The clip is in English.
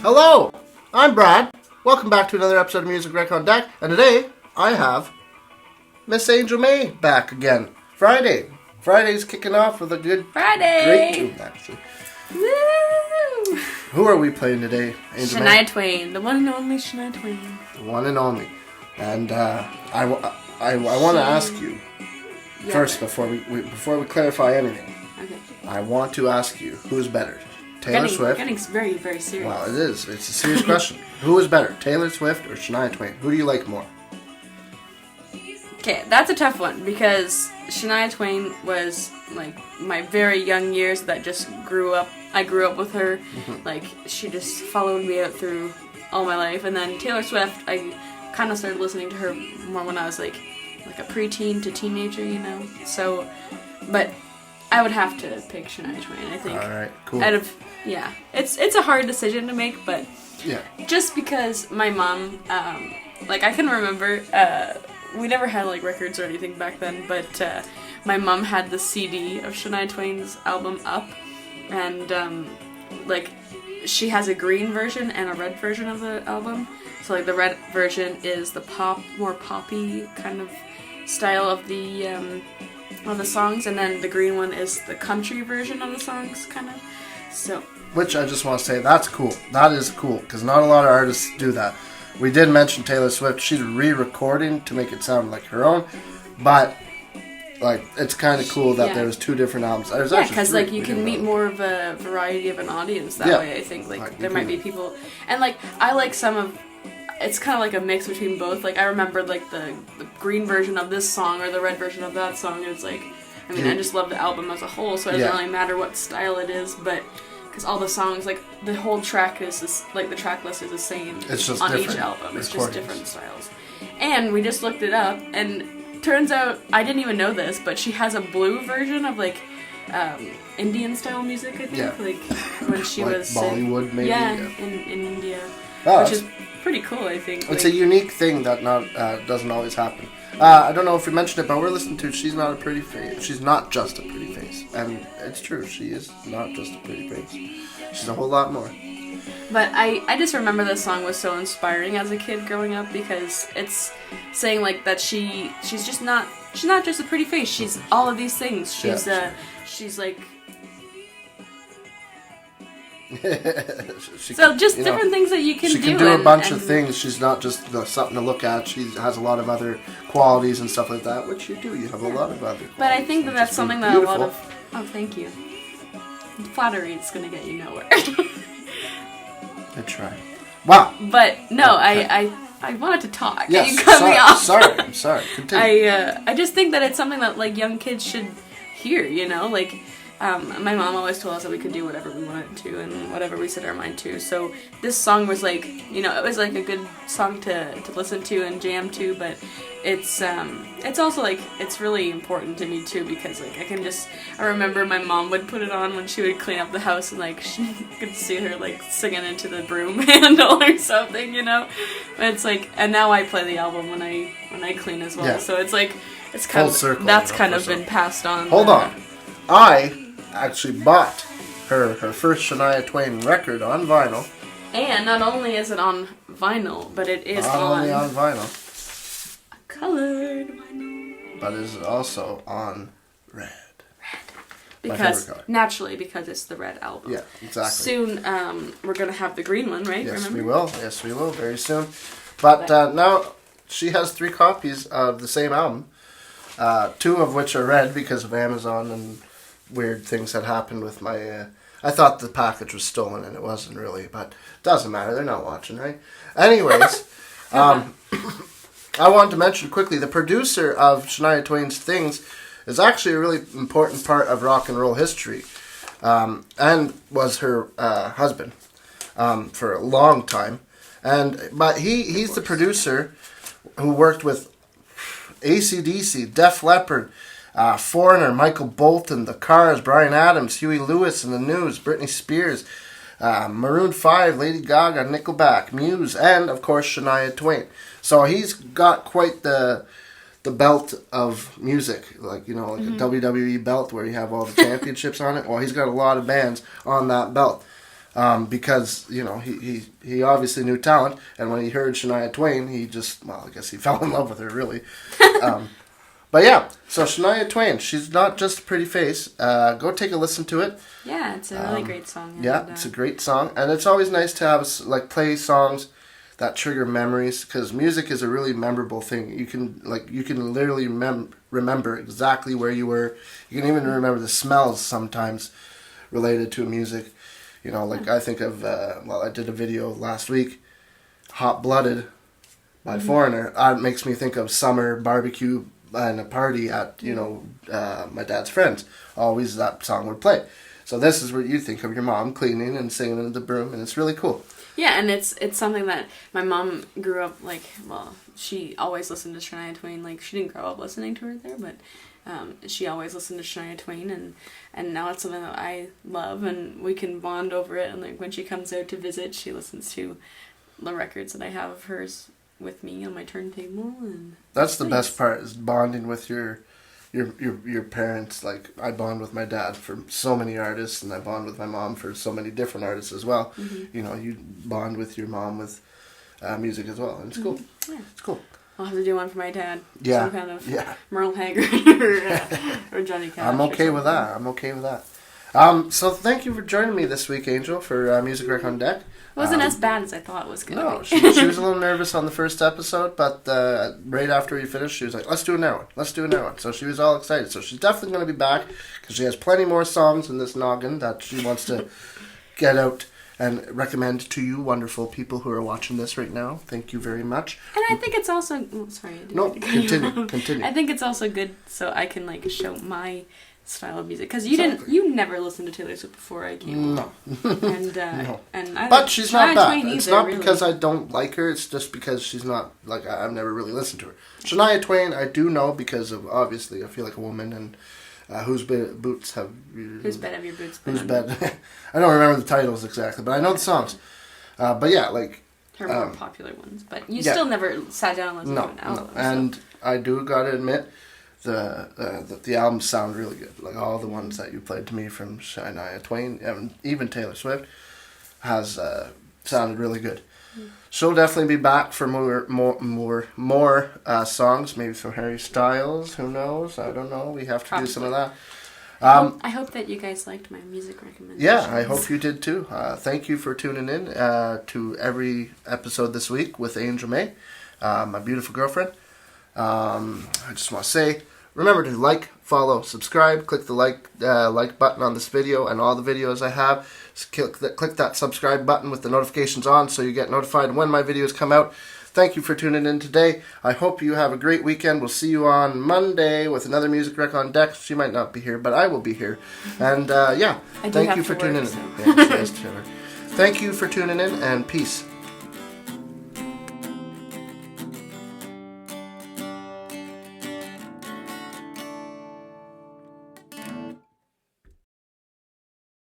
Hello, I'm Brad. Welcome back to another episode of Music Rec on Deck. And today, I have Miss Angel May back again. Friday's kicking off with a great tune, actually. Woo! Who are we playing today, Angel May? Shania Twain, the one and only Shania Twain. The one and only. And I want to ask you first before we clarify anything. Okay. I want to ask you, who's better, Taylor Swift? We're getting very, very serious. Well, it is. It's a serious question. Who is better, Taylor Swift or Shania Twain? Who do you like more? Okay, that's a tough one because Shania Twain was like my very young years that just grew up. I grew up with her. Mm-hmm. Like she just followed me out through all my life, and then Taylor Swift, I kind of started listening to her more when I was like a preteen to teenager, you know. So, but I would have to pick Shania Twain. I think. All right, cool. It's a hard decision to make, but just because my mom, like I can remember, we never had like records or anything back then, but my mom had the CD of Shania Twain's album Up, and like she has a green version and a red version of the album. So like the red version is the more poppy kind of style of the songs, and then the green one is the country version of the songs, kind of. So. Which I just want to say, that's cool. That is cool, because not a lot of artists do that. We did mention Taylor Swift. She's re-recording to make it sound like her own, but like it's kind of cool that there was two different albums. Because like you can meet more of a variety of an audience that way. I think like there might be people, and like I like some of. It's kind of like a mix between both. Like I remember like the green version of this song or the red version of that song. It's like, I mean, I just love the album as a whole, so it doesn't really matter what style it is, but. Because all the songs, like, the whole track is, like, the track list is the same it's just on each album. It's just different styles. And we just looked it up, and turns out, I didn't even know this, but she has a blue version of, like, Indian-style music, I think. Yeah. Like, when she like was... Bollywood, maybe? Yeah, in India. Oh, which is pretty cool, I think. It's a unique thing that doesn't always happen. I don't know if we mentioned it, but we're listening to She's Not a Pretty Face. She's not just a pretty face. And it's true, she is not just a pretty face. She's a whole lot more. But I just remember this song was so inspiring as a kid growing up because it's saying like that she's not just a pretty face. She's all of these things. She's like different things that you can do. She can do a bunch of things. She's not just something to look at. She has a lot of other qualities and stuff like that, which you do. You have a lot of other qualities. But I think that's something that a lot of... Oh, thank you. Flattery is going to get you nowhere. I try. Wow. But, no, okay. I wanted to talk. Yes, you cut me off. I'm sorry. Continue. I just think that it's something that, like, young kids should hear, you know? Like... my mom always told us that we could do whatever we wanted to and whatever we set our mind to. So this song was like, you know, it was like a good song to listen to and jam to, but it's also like, it's really important to me too because like I remember my mom would put it on when she would clean up the house and like she could see her like singing into the broom handle or something, you know? It's like, and now I play the album when I clean as well. Yeah. So it's like, it's kind full circle, that's kind of been passed on. Hold on. I actually bought her first Shania Twain record on vinyl. And not only is it on vinyl, but it is only on vinyl. A colored vinyl. But it is also on red. Because because it's the red album. Yeah, exactly. Soon we're gonna have the green one, right? Yes, remember? we will. Yes, we will very soon. But now she has 3 copies of the same album. 2 of which are red because of Amazon and weird things that happened with my... I thought the package was stolen and it wasn't really, but it doesn't matter. They're not watching, right? Anyways, I wanted to mention quickly, the producer of Shania Twain's Things is actually a really important part of rock and roll history and was her husband for a long time. But he's the producer who worked with AC/DC, Def Leppard, Foreigner, Michael Bolton, The Cars, Bryan Adams, Huey Lewis and the News, Britney Spears, Maroon 5, Lady Gaga, Nickelback, Muse, and of course Shania Twain. So he's got quite the belt of music, like, you know, like a WWE belt where you have all the championships on it. Well, he's got a lot of bands on that belt. because he obviously knew talent, and when he heard Shania Twain, he just, well, I guess he fell in love with her, really. But yeah, so Shania Twain, she's not just a pretty face. Go take a listen to it. Yeah, it's a really great song. Yeah, it's a great song, and it's always nice to have play songs that trigger memories, because music is a really memorable thing. You can literally remember exactly where you were. You can even remember the smells sometimes related to music. I think of I did a video last week, Hot Blooded by Foreigner. It makes me think of summer barbecue and a party at my dad's friends. Always that song would play. So this is where you think of your mom cleaning and singing in the broom, and it's really cool. Yeah, and it's something that my mom grew up she always listened to Shania Twain. She didn't grow up listening to her there, but she always listened to Shania Twain, and now it's something that I love, and we can bond over it. And when she comes out to visit, she listens to the records that I have of hers with me on my turntable, and that's the best part, is bonding with your parents. I bond with my dad for so many artists, and I bond with my mom for so many different artists as well. Mm-hmm. You bond with your mom with music as well, and it's cool. Yeah. It's cool. I'll have to do one for my dad. Yeah. Some kind of Merle Haggard or Johnny Cash. I'm okay with that. So thank you for joining me this week, Angel, for Music Rec on Deck. It wasn't as bad as I thought it was going to be. No, she was a little nervous on the first episode, but right after we finished, she was like, let's do another one. So she was all excited. So she's definitely going to be back, because she has plenty more songs in this noggin that she wants to get out and recommend to you wonderful people who are watching this right now. Thank you very much. And I think it's also... sorry. Continue. I think it's also good so I can show my style of music, because you never listened to Taylor Swift before I came. No. No. But she's not bad. Twain It's either, not really. because I don't like her. It's just because she's not I've never really listened to her. Shania Twain, I do know because of, obviously, I Feel Like a Woman, and Whose Boots Have You... Whose Bed Have Your Boots Been Whose On? Bed... I don't remember the titles exactly, but I know the songs. But yeah, her more popular ones, but you still never sat down and listened to an album. No. And I do gotta admit, the albums sound really good. All the ones that you played to me from Shania Twain, and even Taylor Swift, has sounded really good. She'll definitely be back for more songs, maybe some Harry Styles. Who knows? I don't know. We have to do some of that. I hope that you guys liked my music recommendations. Yeah, I hope you did too. Thank you for tuning in to every episode this week with Angel May, my beautiful girlfriend. I just want to say, remember to like, follow, subscribe. Click the like button on this video and all the videos I have. Just click that subscribe button with the notifications on so you get notified when my videos come out. Thank you for tuning in today. I hope you have a great weekend. We'll see you on Monday with another Music Rec on Deck. She might not be here, but I will be here. And thank you for tuning in. So. Yeah, she has to work. Thank you for tuning in, and peace.